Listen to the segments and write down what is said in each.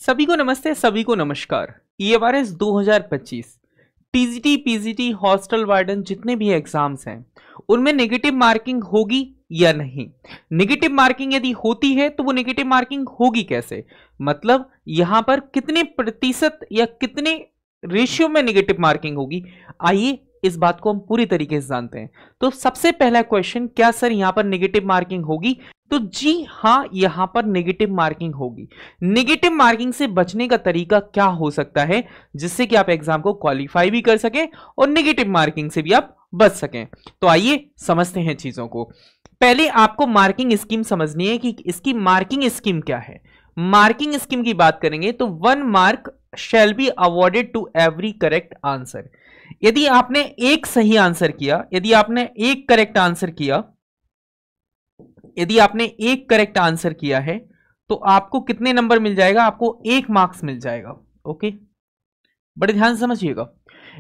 सभी को नमस्ते, सभी को नमस्कार। EMRS 2025 TGT PGT hostel warden जितने भी एग्जाम्स हैं उनमें नेगेटिव मार्किंग होगी या नहीं। नेगेटिव मार्किंग यदि होती है तो वो नेगेटिव मार्किंग होगी कैसे, मतलब यहां पर कितने प्रतिशत या कितने रेशियो में नेगेटिव मार्किंग होगी, आइए इस बात को हम पूरी तरीके से जानते हैं। तो सबसे पहला क्वेश्चन, क्या सर यहां पर नेगेटिव मार्किंग होगी? तो जी हां, यहां पर नेगेटिव मार्किंग होगी। नेगेटिव मार्किंग से बचने का तरीका क्या हो सकता है जिससे कि आप एग्जाम को क्वालिफाई भी कर सकें और नेगेटिव मार्किंग से भी आप बच सकें। तो आइए समझते हैं चीजों को। पहले आपको मार्किंग स्कीम समझनी है कि इसकी मार्किंग स्कीम क्या है। मार्किंग स्कीम की बात करेंगे तो 1 mark shall be awarded to every correct answer. यदि आपने एक सही आंसर किया, यदि आपने एक करेक्ट आंसर किया, यदि आपने एक करेक्ट आंसर किया है तो आपको कितने नंबर मिल जाएगा? आपको 1 मार्क्स मिल जाएगा। ओके, बड़े ध्यान से समझिएगा।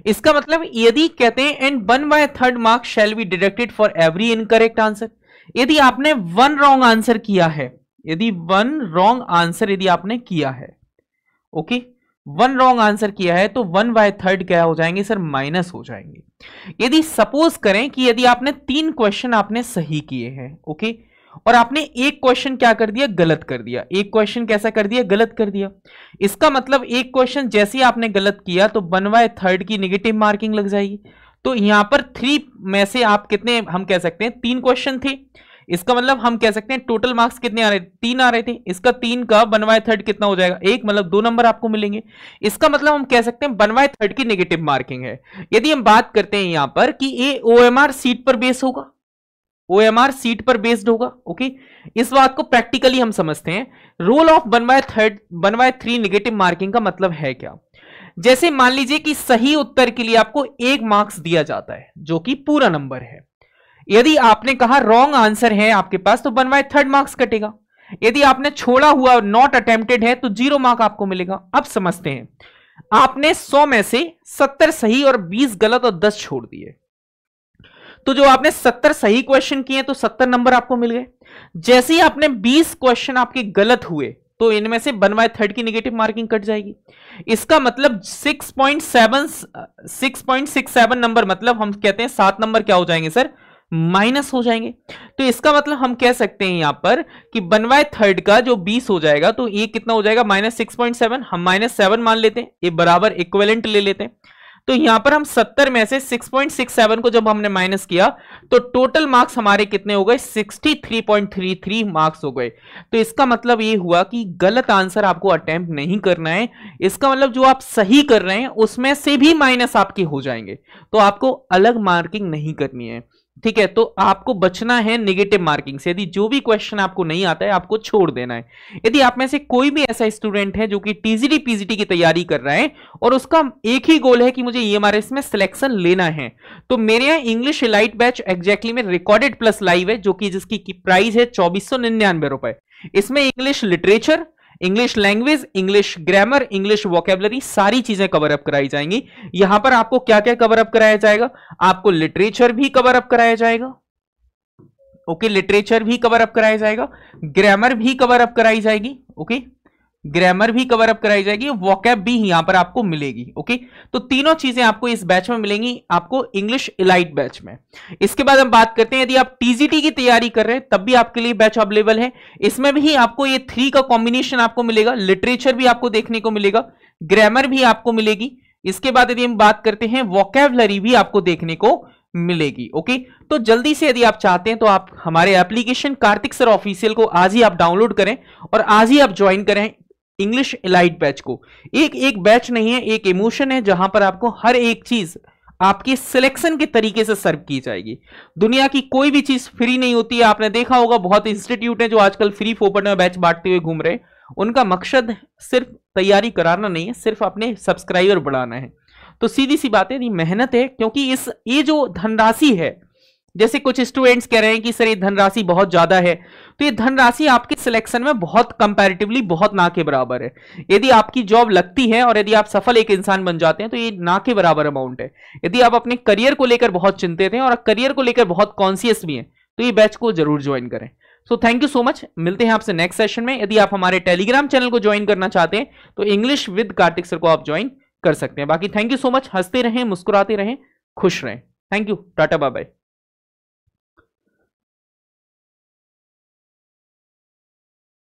इसका मतलब यदि कहते हैं and 1/3 marks shall be deducted for every incorrect answer. यदि आपने 1 रॉन्ग आंसर किया है, यदि 1 रॉन्ग आंसर यदि आपने किया है, ओके, 1 रॉन्ग आंसर किया है तो 1/3 क्या हो जाएंगे सर? माइनस हो जाएंगे। यदि सपोज करें कि यदि आपने 3 क्वेश्चन आपने सही किए हैं, ओके, और आपने एक क्वेश्चन क्या कर दिया? गलत कर दिया। एक क्वेश्चन कैसा कर दिया? गलत कर दिया। इसका मतलब एक क्वेश्चन जैसे ही आपने गलत किया तो 1/3 की नेगेटिव मार्किंग लग जाएगी। तो यहां पर 3 में से आप कितने, हम कह सकते हैं 3 क्वेश्चन थे, इसका मतलब हम कह सकते हैं टोटल मार्क्स कितने आ रहे? 3 आ रहे थे। इसका 3 का 1/3 कितना हो जाएगा? 1, मतलब 2 नंबर आपको मिलेंगे। इसका मतलब हम कह सकते हैं 1/3 की नेगेटिव मार्किंग है। यदि हम बात करते हैं यहां पर कि ये OMR सीट पर बेस होगा, OMR सीट पर बेस्ड होगा, ओके, इस बात को प्रैक्टिकली हम समझते हैं। रोल ऑफ 1/3 नेगेटिव मार्किंग का मतलब है क्या? जैसे मान लीजिए कि सही उत्तर के लिए आपको 1 मार्क्स दिया जाता है जो कि पूरा नंबर है। यदि आपने कहा रॉन्ग आंसर है आपके पास तो 1/3 मार्क्स कटेगा। यदि आपने छोड़ा हुआ नॉट अटेम्प्टेड है तो 0 मार्क आपको मिलेगा। अब समझते हैं, आपने 100 में से 70 सही और 20 गलत और 10 छोड़ दिए, तो जो आपने 70 सही क्वेश्चन किए तो 70 नंबर आपको मिल गए। जैसे ही आपने 20 क्वेश्चन आपके गलत हुए तो इनमें से 1/3 की नेगेटिव मार्किंग कट जाएगी। इसका मतलब 6.67 नंबर, मतलब हम कहते हैं 7 नंबर क्या हो जाएंगे सर? माइनस हो जाएंगे। तो इसका मतलब हम कह सकते हैं यहां पर कि 1/3 का जो 20 हो जाएगा तो ये कितना हो जाएगा? -6.7। हम -7 मान लेते हैं, ये बराबर इक्विवेलेंट ले लेते हैं। तो यहां पर हम 70 में से 6.67 को जब हमने माइनस किया तो टोटल मार्क्स हमारे कितने हो गए? 63.33 मार्क्स हो गए। तो इसका मतलब ये हुआ कि गलत आंसर आपको अटेम्प्ट नहीं करना है। इसका मतलब जो आप सही कर रहे हैं उसमें से भी माइनस आपके हो जाएंगे, तो आपको अलग मार्किंग नहीं करनी है। ठीक है, तो आपको बचना है नेगेटिव मार्किंग से। यदि जो भी क्वेश्चन आपको नहीं आता है आपको छोड़ देना है। यदि आप में से कोई भी ऐसा स्टूडेंट है जो कि टीजीटी पीजीटी की तैयारी कर रहा है और उसका एक ही गोल है कि मुझे EMRS में सिलेक्शन लेना है, तो मेरे यहाँ इंग्लिश इलाइट बैच एग्जैक्टली में रिकॉर्डेड प्लस लाइव है, जो कि जिसकी प्राइस है 2499 रुपए। इसमें English literature, English language, English grammar, English vocabulary, सारी चीजें कवर अप कराई जाएंगी। यहां पर आपको क्या क्या कवर अप कराया जाएगा? आपको लिटरेचर भी कवर अप कराया जाएगा, ओके, लिटरेचर भी कवर अप कराया जाएगा, ग्रामर भी कवर अप कराई जाएगी, ओके, ग्रामर भी कवर अप कराई जाएगी, वोकैब भी यहां पर आपको मिलेगी, ओके। तो तीनों चीजें आपको इस बैच में मिलेंगी, आपको इंग्लिश इलाइट बैच में। इसके बाद हम बात करते हैं, यदि आप टीजीटी की तैयारी कर रहे हैं तब भी आपके लिए बैच अवेलेबल है। इसमें भी आपको ये 3 का कॉम्बिनेशन आपको मिलेगा, लिटरेचर भी आपको देखने को मिलेगा, ग्रामर भी आपको मिलेगी। इसके बाद यदि हम बात करते हैं वोकैबलरी भी आपको देखने को मिलेगी, ओके। तो जल्दी से यदि आप चाहते हैं तो आप हमारे एप्लीकेशन कार्तिक सर ऑफिशियल को आज ही आप डाउनलोड करें और आज ही आप ज्वाइन करें इंग्लिश इलाइट बैच को। एक बैच नहीं है, एक इमोशन है जहां पर आपको हर एक चीज आपकी सिलेक्शन के तरीके से सर्व की जाएगी। दुनिया की कोई भी चीज फ्री नहीं होती है। आपने देखा होगा बहुत इंस्टीट्यूट है जो आजकल फ्री फोकट में बैच बांटते हुए घूम रहे हैं। उनका मकसद सिर्फ तैयारी कराना नहीं है, सिर्फ अपने सब्सक्राइबर बढ़ाना है। तो सीधी सी बात है, मेहनत है, क्योंकि ये जो धनराशि है, जैसे कुछ स्टूडेंट्स कह रहे हैं कि सर ये धनराशि बहुत ज्यादा है, तो ये धनराशि आपके सिलेक्शन में बहुत कंपैरेटिवली बहुत ना के बराबर है। यदि आपकी जॉब लगती है और यदि आप सफल एक इंसान बन जाते हैं तो ये ना के बराबर अमाउंट है। यदि आप अपने करियर को लेकर बहुत चिंतित हैं और करियर को लेकर बहुत कॉन्शियस भी हैं तो ये बैच को जरूर ज्वाइन करें। So thank you so much, मिलते हैं आपसे नेक्स्ट सेशन में। यदि आप हमारे टेलीग्राम चैनल को ज्वाइन करना चाहते हैं तो इंग्लिश विद कार्तिक सर को आप ज्वाइन कर सकते हैं। बाकी थैंक यू सो मच, हंसते रहें, मुस्कुराते रहें, खुश रहें। Thank you, tata bye bye.